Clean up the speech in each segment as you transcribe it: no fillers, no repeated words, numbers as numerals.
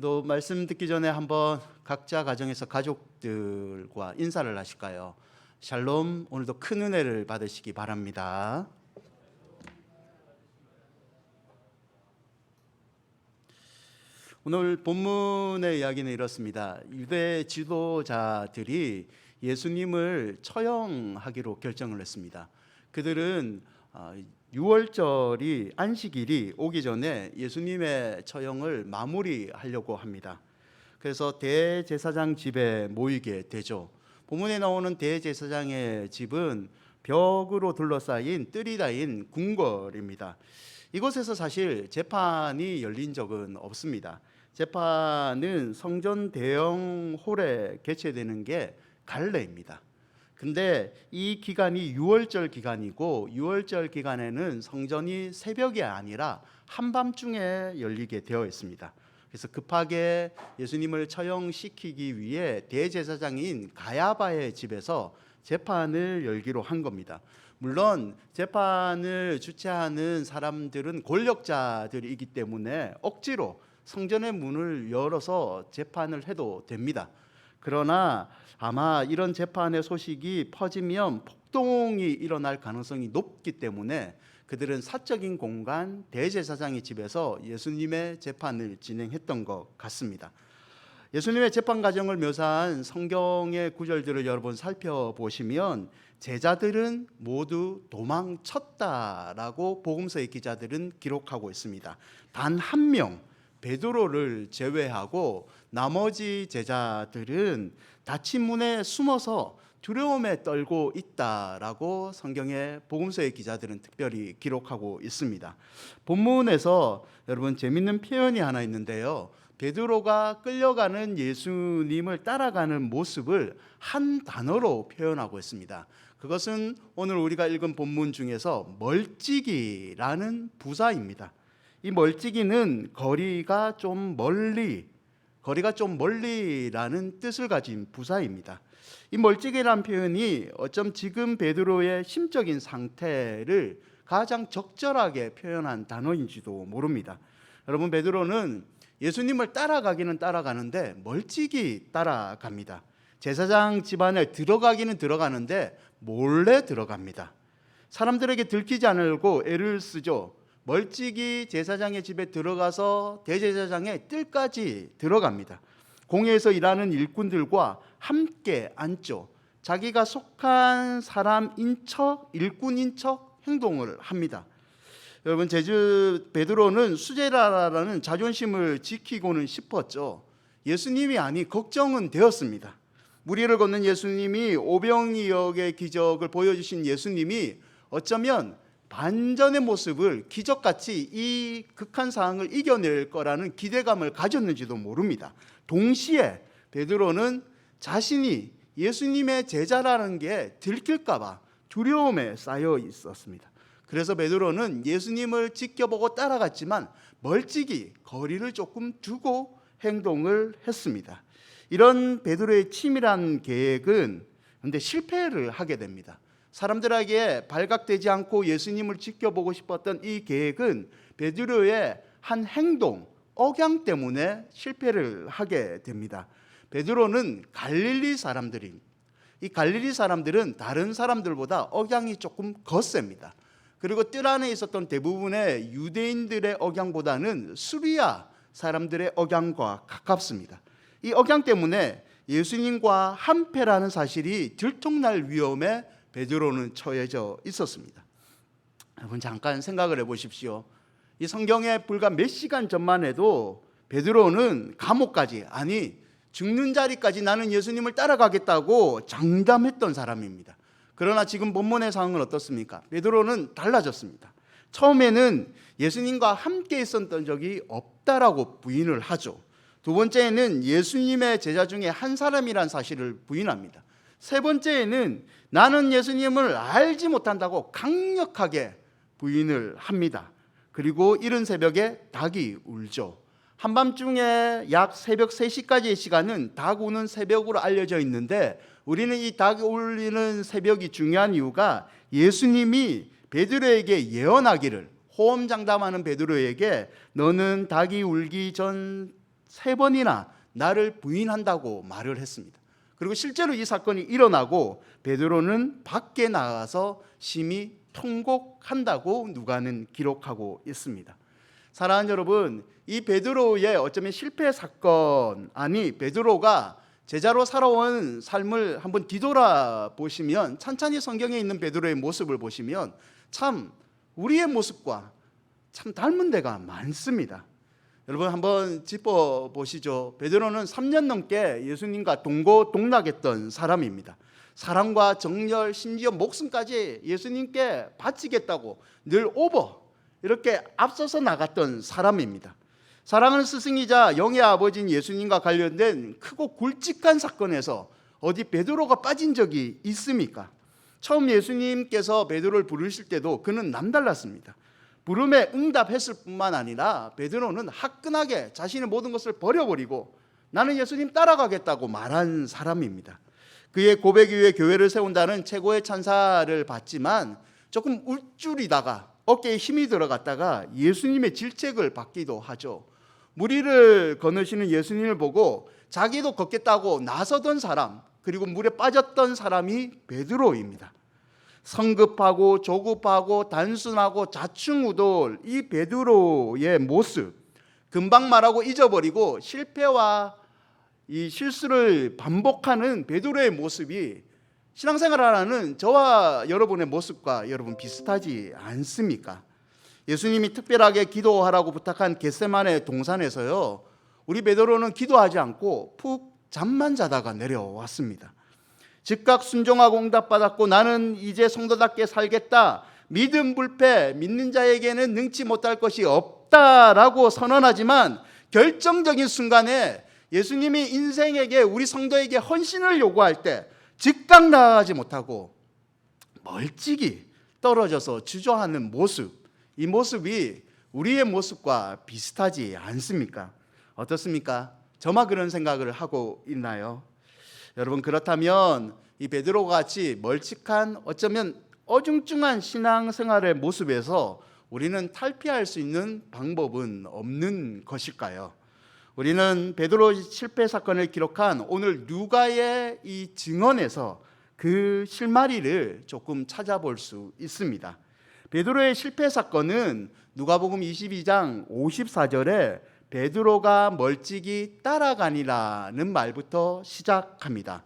또 말씀 듣기 전에 한번 각자 가정에서 가족들과 인사를 하실까요? 샬롬, 오늘도 큰 은혜를 받으시기 바랍니다. 오늘 본문의 이야기는 이렇습니다. 유대 지도자들이 예수님을 처형하기로 결정을 했습니다. 그들은 6월절이 안식일이 오기 전에 예수님의 처형을 마무리하려고 합니다. 그래서 대제사장 집에 모이게 되죠. 본문에 나오는 대제사장의 집은 벽으로 둘러싸인 뜰이 다인 궁궐입니다. 이곳에서 사실 재판이 열린 적은 없습니다. 재판은 성전 대형 홀에 개최되는 게 갈래입니다. 근데 이 기간이 6월절 기간이고 6월절 기간에는 성전이 새벽이 아니라 한밤중에 열리게 되어 있습니다. 그래서 급하게 예수님을 처형시키기 위해 대제사장인 가야바의 집에서 재판을 열기로 한 겁니다. 물론 재판을 주최하는 사람들은 권력자들이기 때문에 억지로 성전의 문을 열어서 재판을 해도 됩니다. 그러나 아마 이런 재판의 소식이 퍼지면 폭동이 일어날 가능성이 높기 때문에 그들은 사적인 공간 대제사장의 집에서 예수님의 재판을 진행했던 것 같습니다. 예수님의 재판 과정을 묘사한 성경의 구절들을 여러분 살펴보시면 제자들은 모두 도망쳤다라고 복음서의 기자들은 기록하고 있습니다. 단 한 명 베드로를 제외하고 나머지 제자들은 닫힌 문에 숨어서 두려움에 떨고 있다라고 성경의 복음서의 기자들은 특별히 기록하고 있습니다. 본문에서 여러분 재밌는 표현이 하나 있는데요. 베드로가 끌려가는 예수님을 따라가는 모습을 한 단어로 표현하고 있습니다. 그것은 오늘 우리가 읽은 본문 중에서 멀찍이라는 부사입니다. 이 멀찍이는 거리가 좀 멀리라는 뜻을 가진 부사입니다. 이 멀찍이라는 표현이 어쩜 지금 베드로의 심적인 상태를 가장 적절하게 표현한 단어인지도 모릅니다. 여러분, 베드로는 예수님을 따라가기는 따라가는데 멀찍이 따라갑니다. 제사장 집안에 들어가기는 들어가는데 몰래 들어갑니다. 사람들에게 들키지 않으려고 애를 쓰죠. 멀찍이 제사장의 집에 들어가서 대제사장의 뜰까지 들어갑니다. 공회에서 일하는 일꾼들과 함께 앉죠. 자기가 속한 사람인 척, 일꾼인 척 행동을 합니다. 여러분, 베드로는 수제라라는 자존심을 지키고는 싶었죠. 예수님이 아니 걱정은 되었습니다. 무리를 걷는 예수님이 오병이어의 기적을 보여주신 예수님이 어쩌면 반전의 모습을 기적같이 이 극한 상황을 이겨낼 거라는 기대감을 가졌는지도 모릅니다. 동시에 베드로는 자신이 예수님의 제자라는 게 들킬까 봐 두려움에 쌓여 있었습니다. 그래서 베드로는 예수님을 지켜보고 따라갔지만 멀찍이 거리를 조금 두고 행동을 했습니다. 이런 베드로의 치밀한 계획은 그런데 실패를 하게 됩니다. 사람들에게 발각되지 않고 예수님을 지켜보고 싶었던 이 계획은 베드로의 한 행동, 억양 때문에 실패를 하게 됩니다. 베드로는 갈릴리 사람들인, 이 갈릴리 사람들은 다른 사람들보다 억양이 조금 거셉니다. 그리고 뜰 안에 있었던 대부분의 유대인들의 억양보다는 수리아 사람들의 억양과 가깝습니다. 이 억양 때문에 예수님과 한패라는 사실이 들통날 위험에 베드로는 처해져 있었습니다. 여러분, 잠깐 생각을 해보십시오. 이 성경에 불과 몇 시간 전만 해도 베드로는 감옥까지, 아니 죽는 자리까지 나는 예수님을 따라가겠다고 장담했던 사람입니다. 그러나 지금 본문의 상황은 어떻습니까? 베드로는 달라졌습니다. 처음에는 예수님과 함께 있었던 적이 없다라고 부인을 하죠. 두 번째는 예수님의 제자 중에 한 사람이란 사실을 부인합니다. 세 번째에는 나는 예수님을 알지 못한다고 강력하게 부인을 합니다. 그리고 이른 새벽에 닭이 울죠. 한밤중에 약 새벽 3시까지의 시간은 닭 우는 새벽으로 알려져 있는데 우리는 이 닭이 울리는 새벽이 중요한 이유가 예수님이 베드로에게 예언하기를, 호언장담하는 베드로에게 너는 닭이 울기 전 3번이나 나를 부인한다고 말을 했습니다. 그리고 실제로 이 사건이 일어나고 베드로는 밖에 나가서 심히 통곡한다고 누가는 기록하고 있습니다. 사랑하는 여러분, 이 베드로의 어쩌면 실패 사건, 아니 베드로가 제자로 살아온 삶을 한번 뒤돌아보시면, 찬찬히 성경에 있는 베드로의 모습을 보시면 참 우리의 모습과 참 닮은 데가 많습니다. 여러분 한번 짚어보시죠. 베드로는 3년 넘게 예수님과 동고동락했던 사람입니다. 사랑과 정열, 심지어 목숨까지 예수님께 바치겠다고 늘 이렇게 앞서서 나갔던 사람입니다. 사랑하는 스승이자 영의 아버지인 예수님과 관련된 크고 굵직한 사건에서 어디 베드로가 빠진 적이 있습니까? 처음 예수님께서 베드로를 부르실 때도 그는 남달랐습니다. 부름에 응답했을 뿐만 아니라 베드로는 화끈하게 자신의 모든 것을 버려버리고 나는 예수님 따라가겠다고 말한 사람입니다. 그의 고백 이후에 교회를 세운다는 최고의 찬사를 받지만 조금 울줄이다가 어깨에 힘이 들어갔다가 예수님의 질책을 받기도 하죠. 무리를 건너시는 예수님을 보고 자기도 걷겠다고 나서던 사람, 그리고 물에 빠졌던 사람이 베드로입니다. 성급하고 조급하고 단순하고 좌충우돌 이 베드로의 모습, 금방 말하고 잊어버리고 실패와 이 실수를 반복하는 베드로의 모습이 신앙생활하는 저와 여러분의 모습과 여러분 비슷하지 않습니까? 예수님이 특별하게 기도하라고 부탁한 겟세마네 동산에서요, 우리 베드로는 기도하지 않고 푹 잠만 자다가 내려왔습니다. 즉각 순종하고 응답받았고 나는 이제 성도답게 살겠다, 믿음 불패, 믿는 자에게는 능치 못할 것이 없다라고 선언하지만 결정적인 순간에 예수님이 인생에게, 우리 성도에게 헌신을 요구할 때 즉각 나아가지 못하고 멀찍이 떨어져서 주저하는 모습, 이 모습이 우리의 모습과 비슷하지 않습니까? 어떻습니까? 저만 그런 생각을 하고 있나요? 여러분, 그렇다면 이 베드로와 같이 멀찍한, 어쩌면 어중중한 신앙생활의 모습에서 우리는 탈피할 수 있는 방법은 없는 것일까요? 우리는 베드로 실패 사건을 기록한 오늘 누가의 이 증언에서 그 실마리를 조금 찾아볼 수 있습니다. 베드로의 실패 사건은 누가복음 22장 54절에 베드로가 멀찍이 따라가니라는 말부터 시작합니다.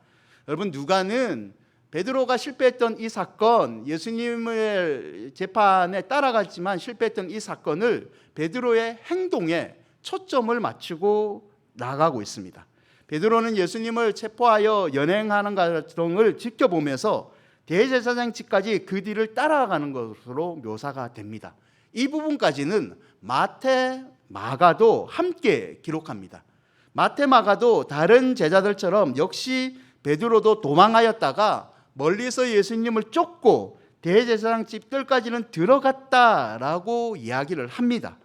여러분, 누가는 베드로가 실패했던 이 사건, 예수님의 재판에 따라갔지만 실패했던 이 사건을 베드로의 행동에 초점을 맞추고 나가고 있습니다. 베드로는 예수님을 체포하여 연행하는 과정을 지켜보면서 대제사장 집까지 그 뒤를 따라가는 것으로 묘사가 됩니다. 이 부분까지는 마태, 마가도 함께 기록합니다. 마태, 마가도 다른 제자들처럼 역시 베드로도 도망하였다가 멀리서 예수님을 쫓고 대제사장 집들까지는 들어갔다라고 이야기를 합니다.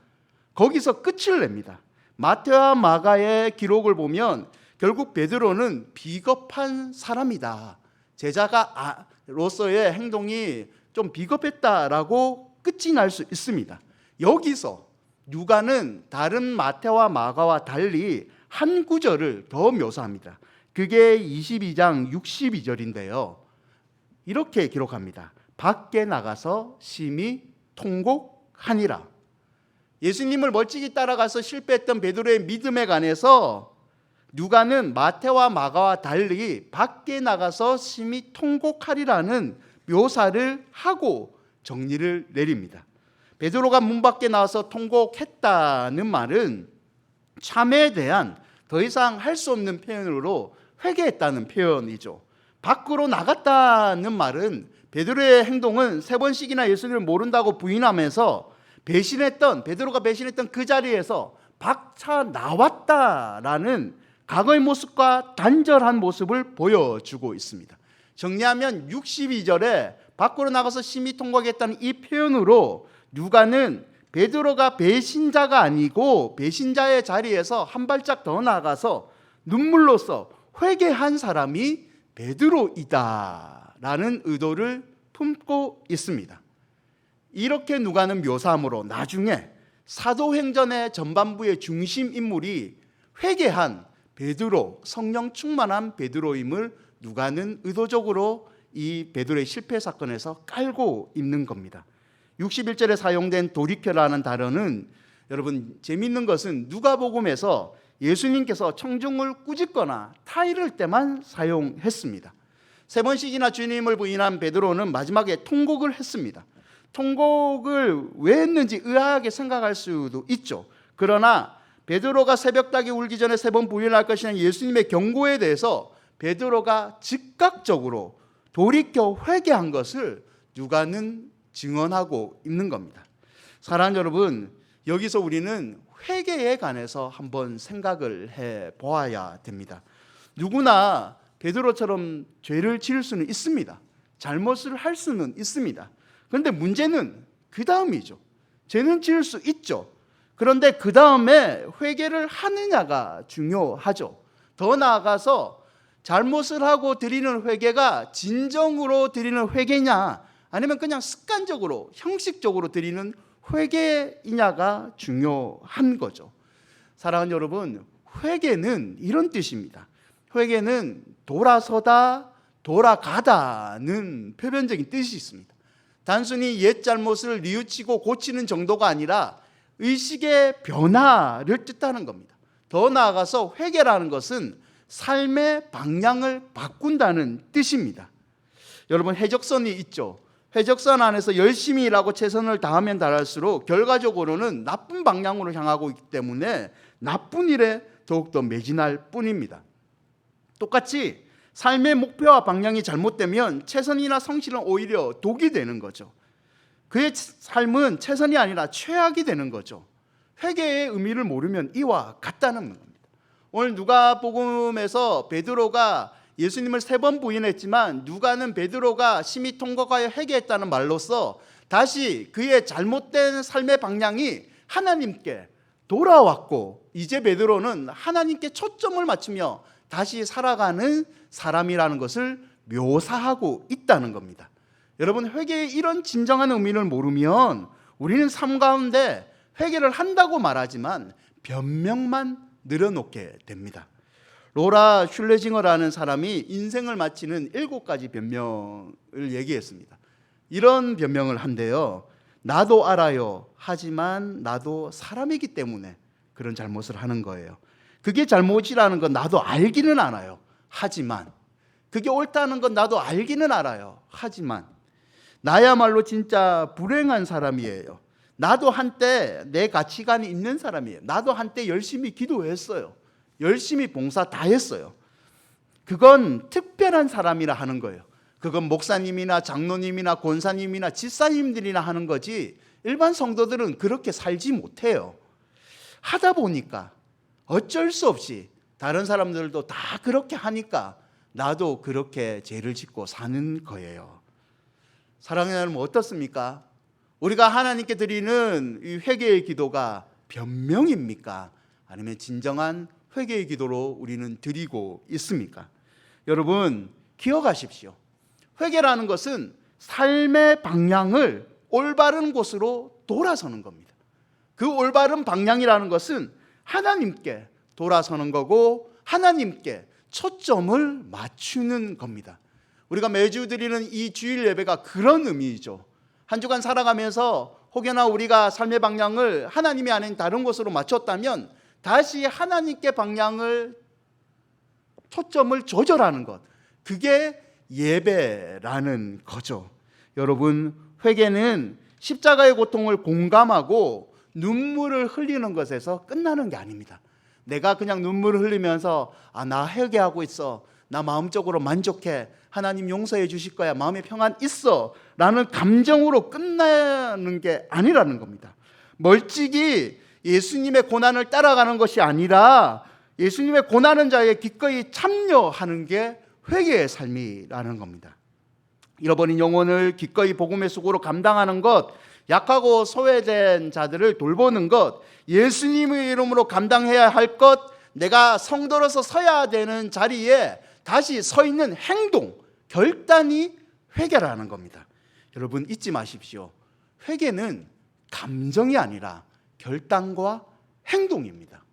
거기서 끝을 냅니다. 마태와 마가의 기록을 보면 결국 베드로는 비겁한 사람이다, 제자가로서의 행동이 좀 비겁했다라고 끝이 날 수 있습니다. 여기서 누가는 다른 마태와 마가와 달리 한 구절을 더 묘사합니다. 그게 22장 62절인데요. 이렇게 기록합니다. 밖에 나가서 심히 통곡하니라. 예수님을 멀찍이 따라가서 실패했던 베드로의 믿음에 관해서 누가는 마태와 마가와 달리 밖에 나가서 심히 통곡하리라는 묘사를 하고 정리를 내립니다. 베드로가 문 밖에 나와서 통곡했다는 말은 참에 대한 더 이상 할 수 없는 표현으로 회개했다는 표현이죠. 밖으로 나갔다는 말은 베드로의 행동은 3번씩이나 예수님을 모른다고 부인하면서 베드로가 배신했던 그 자리에서 박차 나왔다라는 과거의 모습과 단절한 모습을 보여주고 있습니다. 정리하면 62절에 밖으로 나가서 심히 통곡했다는 이 표현으로 누가는 베드로가 배신자가 아니고 배신자의 자리에서 한 발짝 더 나가서 눈물로써 회개한 사람이 베드로이다라는 의도를 품고 있습니다. 이렇게 누가는 묘사함으로 나중에 사도행전의 전반부의 중심 인물이 회개한 베드로, 성령 충만한 베드로임을 누가는 의도적으로 이 베드로의 실패 사건에서 깔고 있는 겁니다. 61절에 사용된 돌이켜라는 단어는 여러분 재미있는 것은 누가복음에서 예수님께서 청중을 꾸짖거나 타이를 때만 사용했습니다. 3번씩이나 주님을 부인한 베드로는 마지막에 통곡을 했습니다. 통곡을 왜 했는지 의아하게 생각할 수도 있죠. 그러나 베드로가 새벽닭이 울기 전에 3번 부인할 것이라는 예수님의 경고에 대해서 베드로가 즉각적으로 돌이켜 회개한 것을 누가는 증언하고 있는 겁니다. 사랑하는 여러분, 여기서 우리는 회개에 관해서 한번 생각을 해 보아야 됩니다. 누구나 베드로처럼 죄를 지을 수는 있습니다. 잘못을 할 수는 있습니다. 그런데 문제는 그 다음이죠. 죄는 지을 수 있죠. 그런데 그 다음에 회개를 하느냐가 중요하죠. 더 나아가서 잘못을 하고 드리는 회개가 진정으로 드리는 회개냐, 아니면 그냥 습관적으로 형식적으로 드리는 회개이냐가 중요한 거죠. 사랑하는 여러분, 회개는 이런 뜻입니다. 회개는 돌아서다, 돌아가다는 표면적인 뜻이 있습니다. 단순히 옛 잘못을 뉘우치고 고치는 정도가 아니라 의식의 변화를 뜻하는 겁니다. 더 나아가서 회개라는 것은 삶의 방향을 바꾼다는 뜻입니다. 여러분, 해적선이 있죠. 해적선 안에서 열심히 일하고 최선을 다하면 다할수록 결과적으로는 나쁜 방향으로 향하고 있기 때문에 나쁜 일에 더욱더 매진할 뿐입니다. 똑같이 삶의 목표와 방향이 잘못되면 최선이나 성실은 오히려 독이 되는 거죠. 그의 삶은 최선이 아니라 최악이 되는 거죠. 회개의 의미를 모르면 이와 같다는 겁니다. 오늘 누가복음에서 베드로가 예수님을 3번 부인했지만 누가는 베드로가 심히 통곡하여 회개했다는 말로써 다시 그의 잘못된 삶의 방향이 하나님께 돌아왔고, 이제 베드로는 하나님께 초점을 맞추며 다시 살아가는 사람이라는 것을 묘사하고 있다는 겁니다. 여러분, 회개의 이런 진정한 의미를 모르면 우리는 삶 가운데 회개를 한다고 말하지만 변명만 늘어놓게 됩니다. 로라 슐레징어라는 사람이 인생을 마치는 7가지 변명을 얘기했습니다. 이런 변명을 한대요. 나도 알아요. 하지만 나도 사람이기 때문에 그런 잘못을 하는 거예요. 그게 잘못이라는 건 나도 알기는 알아요. 하지만 그게 옳다는 건 나도 알기는 알아요. 하지만 나야말로 진짜 불행한 사람이에요. 나도 한때 내 가치관이 있는 사람이에요. 나도 한때 열심히 기도했어요. 열심히 봉사 다 했어요. 그건 특별한 사람이라 하는 거예요. 그건 목사님이나 장로님이나 권사님이나 집사님들이나 하는 거지 일반 성도들은 그렇게 살지 못해요. 하다 보니까 어쩔 수 없이 다른 사람들도 다 그렇게 하니까 나도 그렇게 죄를 짓고 사는 거예요. 사랑하는 여러분, 어떻습니까? 우리가 하나님께 드리는 이 회개의 기도가 변명입니까? 아니면 진정한 회개의 기도로 우리는 드리고 있습니까? 여러분, 기억하십시오. 회개라는 것은 삶의 방향을 올바른 곳으로 돌아서는 겁니다. 그 올바른 방향이라는 것은 하나님께 돌아서는 거고 하나님께 초점을 맞추는 겁니다. 우리가 매주 드리는 이 주일 예배가 그런 의미이죠. 한 주간 살아가면서 혹여나 우리가 삶의 방향을 하나님이 아닌 다른 곳으로 맞췄다면 다시 하나님께 방향을 초점을 조절하는 것, 그게 예배라는 거죠. 여러분, 회개는 십자가의 고통을 공감하고 눈물을 흘리는 것에서 끝나는 게 아닙니다. 내가 그냥 눈물을 흘리면서 나 회개하고 있어, 나 마음적으로 만족해, 하나님 용서해 주실 거야, 마음의 평안 있어 라는 감정으로 끝나는 게 아니라는 겁니다. 멀찍이 예수님의 고난을 따라가는 것이 아니라 예수님의 고난은 자에 기꺼이 참여하는 게 회개의 삶이라는 겁니다. 잃어버린 영혼을 기꺼이 복음의 수고로 감당하는 것, 약하고 소외된 자들을 돌보는 것, 예수님의 이름으로 감당해야 할 것, 내가 성도로서 서야 되는 자리에 다시 서 있는 행동, 결단이 회개라는 겁니다. 여러분, 잊지 마십시오. 회개는 감정이 아니라 결단과 행동입니다.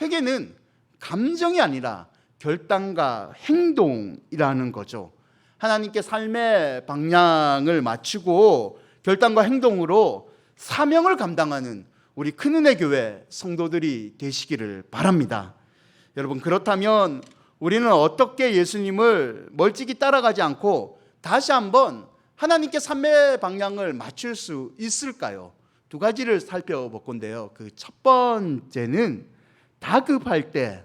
회개는 감정이 아니라 결단과 행동이라는 거죠. 하나님께 삶의 방향을 맞추고 결단과 행동으로 사명을 감당하는 우리 큰은혜 교회 성도들이 되시기를 바랍니다. 여러분, 그렇다면 우리는 어떻게 예수님을 멀찍이 따라가지 않고 다시 한번 하나님께 삶의 방향을 맞출 수 있을까요? 두 가지를 살펴볼 건데요. 그 첫 번째는 다급할 때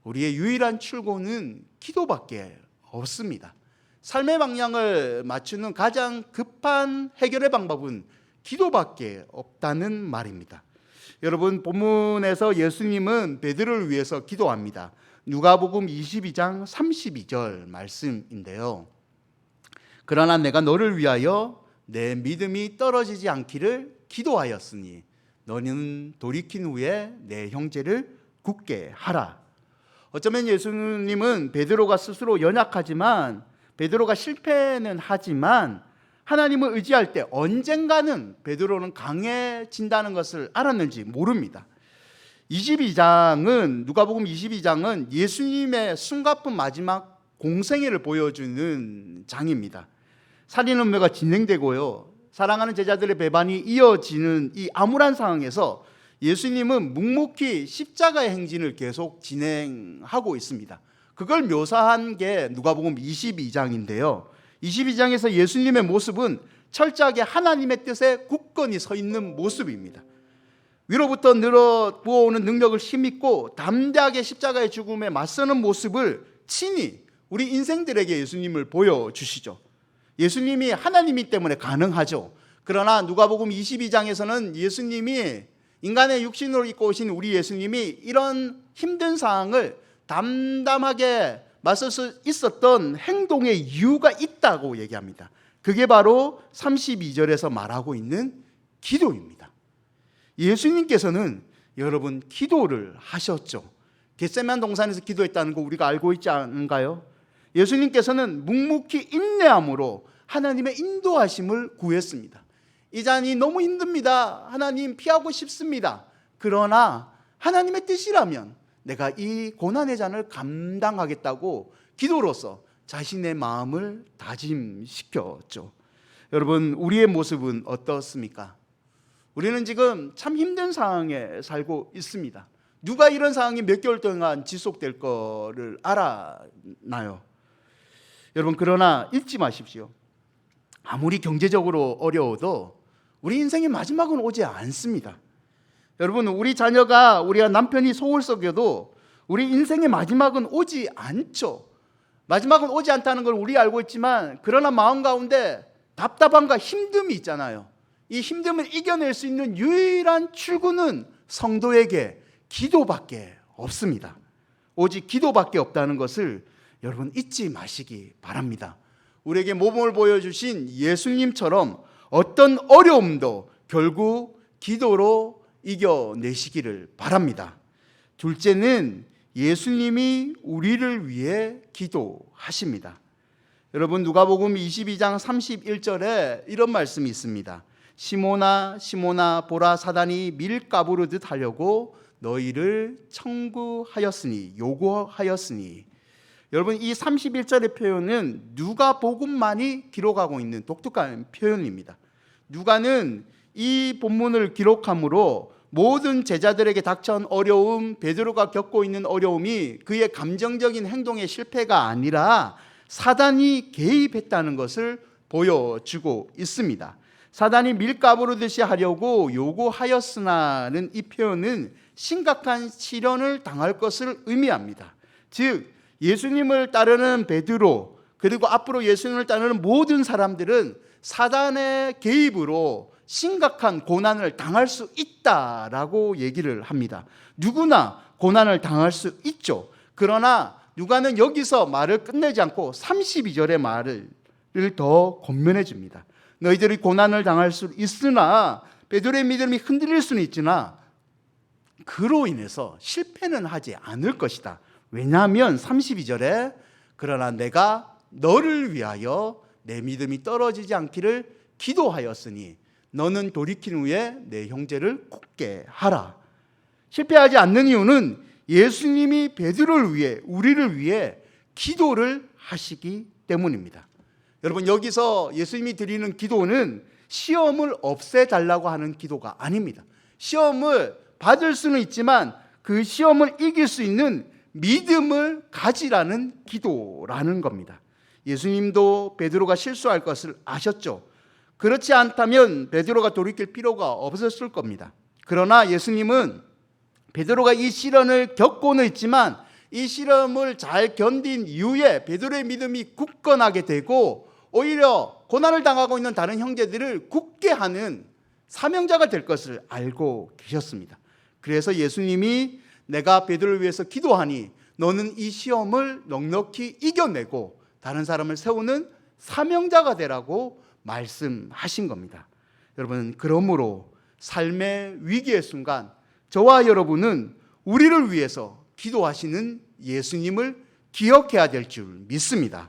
우리의 유일한 출구는 기도밖에 없습니다. 삶의 방향을 맞추는 가장 급한 해결의 방법은 기도밖에 없다는 말입니다. 여러분, 본문에서 예수님은 베드로를 위해서 기도합니다. 누가복음 22장 32절 말씀인데요. 그러나 내가 너를 위하여 내 믿음이 떨어지지 않기를 기도하였으니 너는 돌이킨 후에 내 형제를 굳게 하라. 어쩌면 예수님은 베드로가 스스로 연약하지만, 베드로가 실패는 하지만 하나님을 의지할 때 언젠가는 베드로는 강해진다는 것을 알았는지 모릅니다. 22장은, 누가복음 22장은 예수님의 숨가쁜 마지막 공생애를 보여주는 장입니다. 살인음모가 진행되고요, 사랑하는 제자들의 배반이 이어지는 이 암울한 상황에서 예수님은 묵묵히 십자가의 행진을 계속 진행하고 있습니다. 그걸 묘사한 게 누가복음 22장인데요. 22장에서 예수님의 모습은 철저하게 하나님의 뜻에 굳건히 서 있는 모습입니다. 위로부터 늘어 부어오는 능력을 힘입고 담대하게 십자가의 죽음에 맞서는 모습을 친히 우리 인생들에게 예수님을 보여주시죠. 예수님이 하나님이기 때문에 가능하죠. 그러나 누가복음 22장에서는 예수님이 인간의 육신으로 입고 오신 우리 예수님이 이런 힘든 상황을 담담하게 맞설 수 있었던 행동의 이유가 있다고 얘기합니다. 그게 바로 32절에서 말하고 있는 기도입니다. 예수님께서는 여러분 기도를 하셨죠. 겟세마네 동산에서 기도했다는 거 우리가 알고 있지 않은가요? 예수님께서는 묵묵히 인내함으로 하나님의 인도하심을 구했습니다. 이 잔이 너무 힘듭니다. 하나님, 피하고 싶습니다. 그러나 하나님의 뜻이라면 내가 이 고난의 잔을 감당하겠다고 기도로서 자신의 마음을 다짐시켰죠. 여러분, 우리의 모습은 어떻습니까? 우리는 지금 참 힘든 상황에 살고 있습니다. 누가 이런 상황이 몇 개월 동안 지속될 거를 알아나요? 여러분, 그러나 잊지 마십시오. 아무리 경제적으로 어려워도 우리 인생의 마지막은 오지 않습니다. 여러분, 우리 자녀가, 우리가 남편이 소울 썩여도 우리 인생의 마지막은 오지 않죠. 마지막은 오지 않다는 걸 우리 알고 있지만, 그러나 마음 가운데 답답함과 힘듦이 있잖아요. 이 힘듦을 이겨낼 수 있는 유일한 출구는 성도에게 기도밖에 없습니다. 오직 기도밖에 없다는 것을 여러분 잊지 마시기 바랍니다. 우리에게 모범을 보여주신 예수님처럼 어떤 어려움도 결국 기도로 이겨내시기를 바랍니다. 둘째는 예수님이 우리를 위해 기도하십니다. 여러분, 누가복음 22장 31절에 이런 말씀이 있습니다. 시몬아 시몬아 보라, 사단이 밀 까부르듯 하려고 너희를 청구하였으니, 요구하였으니. 여러분, 이 31절의 표현은 누가복음만이 기록하고 있는 독특한 표현입니다. 누가는 이 본문을 기록함으로 모든 제자들에게 닥쳐온 어려움, 베드로가 겪고 있는 어려움이 그의 감정적인 행동의 실패가 아니라 사단이 개입했다는 것을 보여주고 있습니다. 사단이 밀가부르듯이 하려고 요구하였으나는 이 표현은 심각한 시련을 당할 것을 의미합니다. 즉, 예수님을 따르는 베드로, 그리고 앞으로 예수님을 따르는 모든 사람들은 사단의 개입으로 심각한 고난을 당할 수 있다라고 얘기를 합니다. 누구나 고난을 당할 수 있죠. 그러나 누가는 여기서 말을 끝내지 않고 32절의 말을 더 권면해 줍니다. 너희들이 고난을 당할 수 있으나, 베드로의 믿음이 흔들릴 수는 있으나 그로 인해서 실패는 하지 않을 것이다. 왜냐하면 32절에 그러나 내가 너를 위하여 내 믿음이 떨어지지 않기를 기도하였으니 너는 돌이킨 후에 내 형제를 굳게 하라. 실패하지 않는 이유는 예수님이 베드로를 위해, 우리를 위해 기도를 하시기 때문입니다. 여러분, 여기서 예수님이 드리는 기도는 시험을 없애달라고 하는 기도가 아닙니다. 시험을 받을 수는 있지만 그 시험을 이길 수 있는 믿음을 가지라는 기도라는 겁니다. 예수님도 베드로가 실수할 것을 아셨죠. 그렇지 않다면 베드로가 돌이킬 필요가 없었을 겁니다. 그러나 예수님은 베드로가 이 시련을 겪고는 있지만 이 시험을 잘 견딘 이후에 베드로의 믿음이 굳건하게 되고 오히려 고난을 당하고 있는 다른 형제들을 굳게 하는 사명자가 될 것을 알고 계셨습니다. 그래서 예수님이 내가 베드로를 위해서 기도하니 너는 이 시험을 넉넉히 이겨내고 다른 사람을 세우는 사명자가 되라고 말씀하신 겁니다. 여러분, 그러므로 삶의 위기의 순간 저와 여러분은 우리를 위해서 기도하시는 예수님을 기억해야 될 줄 믿습니다.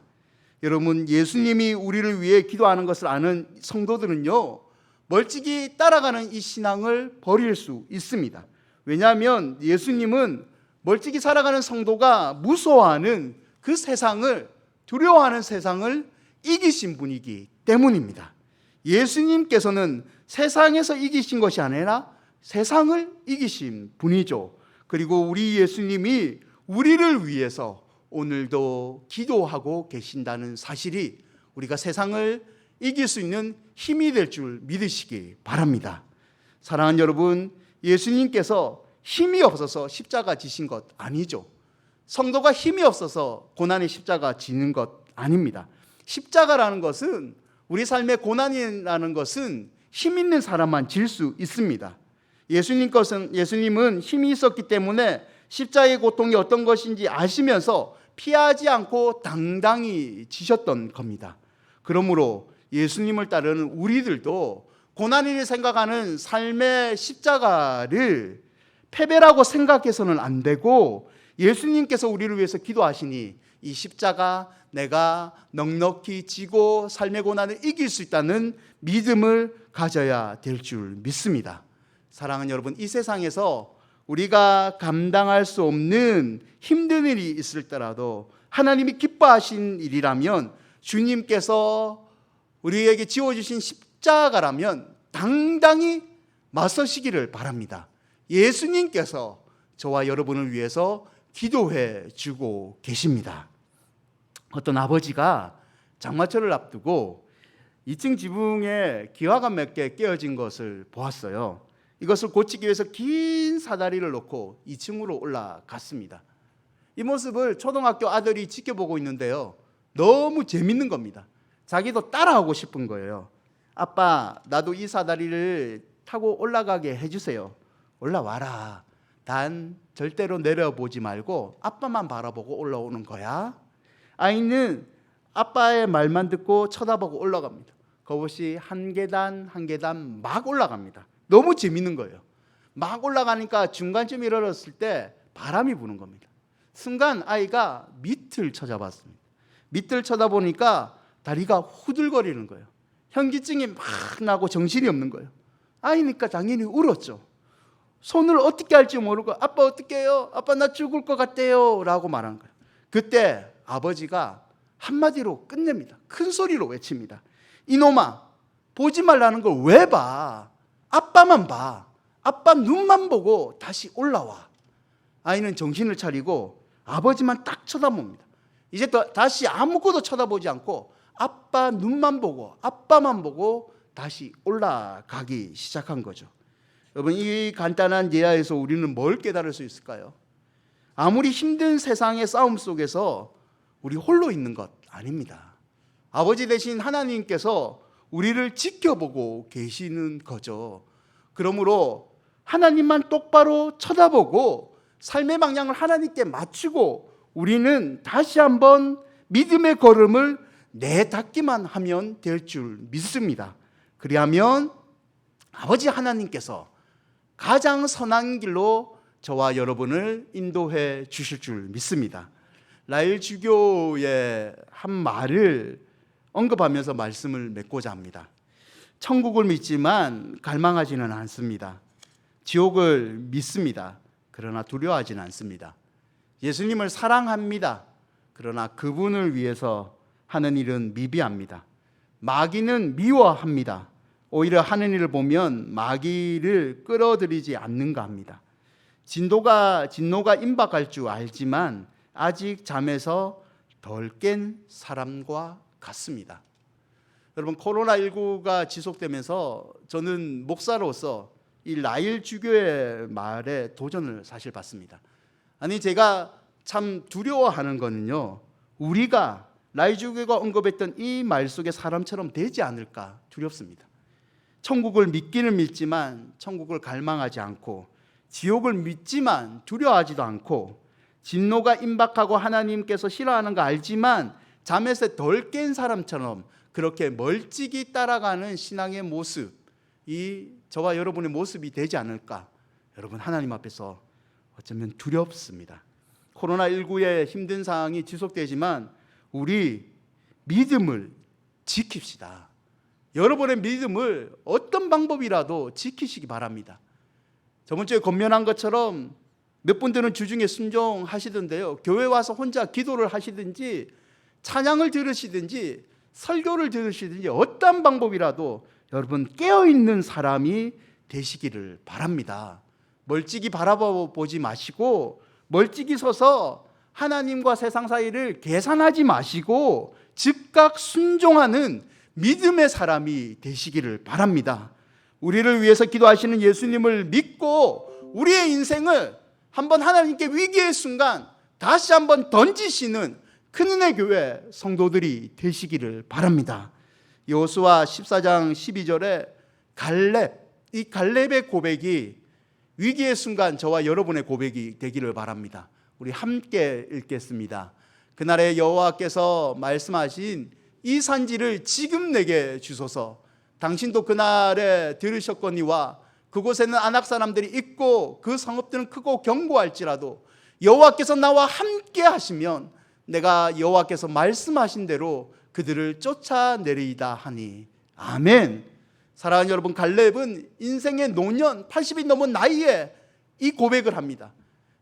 여러분, 예수님이 우리를 위해 기도하는 것을 아는 성도들은요, 멀찍이 따라가는 이 신앙을 버릴 수 있습니다. 왜냐하면 예수님은 멀찍이 살아가는 성도가 무서워하는 그 세상을, 두려워하는 세상을 이기신 분이기 때문입니다. 예수님께서는 세상에서 이기신 것이 아니라 세상을 이기신 분이죠. 그리고 우리 예수님이 우리를 위해서 오늘도 기도하고 계신다는 사실이 우리가 세상을 이길 수 있는 힘이 될 줄 믿으시기 바랍니다. 사랑하는 여러분, 예수님께서 힘이 없어서 십자가 지신 것 아니죠. 성도가 힘이 없어서 고난의 십자가 지는 것 아닙니다. 십자가라는 것은, 우리 삶의 고난이라는 것은 힘 있는 사람만 질 수 있습니다. 예수님은 힘이 있었기 때문에 십자가의 고통이 어떤 것인지 아시면서 피하지 않고 당당히 지셨던 겁니다. 그러므로 예수님을 따르는 우리들도 고난을 생각하는 삶의 십자가를 패배라고 생각해서는 안 되고, 예수님께서 우리를 위해서 기도하시니 이 십자가 내가 넉넉히 지고 삶의 고난을 이길 수 있다는 믿음을 가져야 될 줄 믿습니다. 사랑하는 여러분, 이 세상에서 우리가 감당할 수 없는 힘든 일이 있을 때라도 하나님이 기뻐하신 일이라면, 주님께서 우리에게 지어주신 십자가라면 당당히 맞서시기를 바랍니다. 예수님께서 저와 여러분을 위해서 기도해 주고 계십니다. 어떤 아버지가 장마철을 앞두고 2층 지붕에 기와가 몇 개 깨어진 것을 보았어요. 이것을 고치기 위해서 긴 사다리를 놓고 2층으로 올라갔습니다. 이 모습을 초등학교 아들이 지켜보고 있는데요, 너무 재밌는 겁니다. 자기도 따라하고 싶은 거예요. 아빠, 나도 이 사다리를 타고 올라가게 해주세요. 올라와라. 단 절대로 내려보지 말고 아빠만 바라보고 올라오는 거야. 아이는 아빠의 말만 듣고 쳐다보고 올라갑니다. 그것이 한 계단 한 계단 막 올라갑니다. 너무 재밌는 거예요. 막 올라가니까 중간쯤 이르렀을 때 바람이 부는 겁니다. 순간 아이가 밑을 쳐다봤습니다. 밑을 쳐다보니까 다리가 후들거리는 거예요. 현기증이 막 나고 정신이 없는 거예요. 아이니까 당연히 울었죠. 손을 어떻게 할지 모르고 아빠 어떻게 해요? 아빠 나 죽을 것 같대요 라고 말한 거예요. 그때 아버지가 한마디로 끝냅니다. 큰 소리로 외칩니다. 이놈아, 보지 말라는 걸 왜 봐? 아빠만 봐. 아빠 눈만 보고 다시 올라와. 아이는 정신을 차리고 아버지만 딱 쳐다봅니다. 이제 다시 아무것도 쳐다보지 않고 아빠 눈만 보고 아빠만 보고 다시 올라가기 시작한 거죠. 여러분, 이 간단한 예화에서 우리는 뭘 깨달을 수 있을까요? 아무리 힘든 세상의 싸움 속에서 우리 홀로 있는 것 아닙니다. 아버지 되신 하나님께서 우리를 지켜보고 계시는 거죠. 그러므로 하나님만 똑바로 쳐다보고 삶의 방향을 하나님께 맞추고 우리는 다시 한번 믿음의 걸음을 내닫기만 하면 될 줄 믿습니다. 그리하면 아버지 하나님께서 가장 선한 길로 저와 여러분을 인도해 주실 줄 믿습니다. 라일 주교의 한 말을 언급하면서 말씀을 맺고자 합니다. 천국을 믿지만 갈망하지는 않습니다. 지옥을 믿습니다. 그러나 두려워하지는 않습니다. 예수님을 사랑합니다. 그러나 그분을 위해서 하는 일은 미비합니다. 마귀는 미워합니다. 오히려 하는 일을 보면 마귀를 끌어들이지 않는가 합니다. 진노가 임박할 줄 알지만 아직 잠에서 덜 깬 사람과 같습니다. 여러분, 코로나19가 지속되면서 저는 목사로서 이 라일 주교의 말에 도전을 사실 받습니다. 아니, 제가 참 두려워하는 거는요, 우리가 라일 주교가 언급했던 이 말 속에 사람처럼 되지 않을까 두렵습니다. 천국을 믿기는 믿지만 천국을 갈망하지 않고, 지옥을 믿지만 두려워하지도 않고, 진노가 임박하고 하나님께서 싫어하는 거 알지만 잠에서 덜 깬 사람처럼 그렇게 멀찍이 따라가는 신앙의 모습, 이 저와 여러분의 모습이 되지 않을까. 여러분, 하나님 앞에서 어쩌면 두렵습니다. 코로나19의 힘든 상황이 지속되지만 우리 믿음을 지킵시다. 여러분의 믿음을 어떤 방법이라도 지키시기 바랍니다. 저번 주에 권면한 것처럼 몇 분들은 주중에 순종하시던데요, 교회 와서 혼자 기도를 하시든지 찬양을 들으시든지 설교를 들으시든지 어떤 방법이라도 여러분 깨어있는 사람이 되시기를 바랍니다. 멀찍이 바라보지 마시고 멀찍이 서서 하나님과 세상 사이를 계산하지 마시고 즉각 순종하는 믿음의 사람이 되시기를 바랍니다. 우리를 위해서 기도하시는 예수님을 믿고 우리의 인생을 한번 하나님께 위기의 순간 다시 한번 던지시는 큰은혜 교회 성도들이 되시기를 바랍니다. 여호수아 14장 12절에 이 갈렙의 고백이 위기의 순간 저와 여러분의 고백이 되기를 바랍니다. 우리 함께 읽겠습니다. 그날에 여호와께서 말씀하신 이 산지를 지금 내게 주소서. 당신도 그날에 들으셨거니와 그곳에는 아낙 사람들이 있고 그 성읍들은 크고 견고할지라도 여호와께서 나와 함께 하시면 내가 여호와께서 말씀하신 대로 그들을 쫓아내리이다 하니. 아멘. 사랑하는 여러분, 갈렙은 인생의 노년 80이 넘은 나이에 이 고백을 합니다.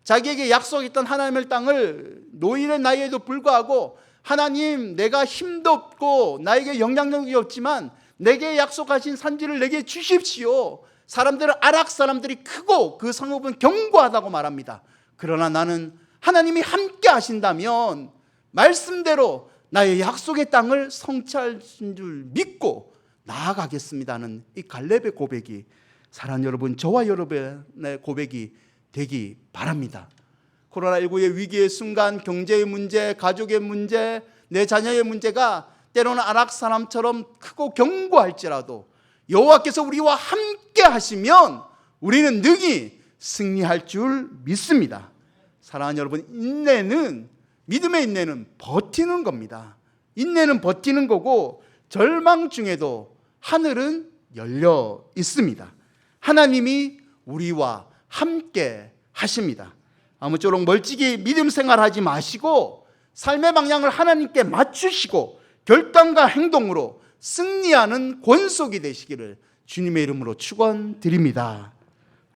자기에게 약속했던 하나님의 땅을 노인의 나이에도 불구하고 하나님, 내가 힘도 없고 나에게 영향력이 없지만 내게 약속하신 산지를 내게 주십시오. 사람들은 아락 사람들이 크고 그 성읍은 견고하다고 말합니다. 그러나 나는 하나님이 함께 하신다면 말씀대로 나의 약속의 땅을 성취하신 줄 믿고 나아가겠습니다는 이 갈렙의 고백이 사랑하는 여러분, 저와 여러분의 고백이 되기 바랍니다. 코로나19의 위기의 순간 경제의 문제, 가족의 문제, 내 자녀의 문제가 때로는 아락 사람처럼 크고 견고할지라도 여호와께서 우리와 함께 하시면 우리는 능히 승리할 줄 믿습니다. 사랑하는 여러분, 믿음의 인내는 버티는 겁니다. 인내는 버티는 거고 절망 중에도 하늘은 열려 있습니다. 하나님이 우리와 함께 하십니다. 아무쪼록 멀찍이 믿음 생활하지 마시고 삶의 방향을 하나님께 맞추시고 결단과 행동으로 승리하는 권속이 되시기를 주님의 이름으로 축원드립니다.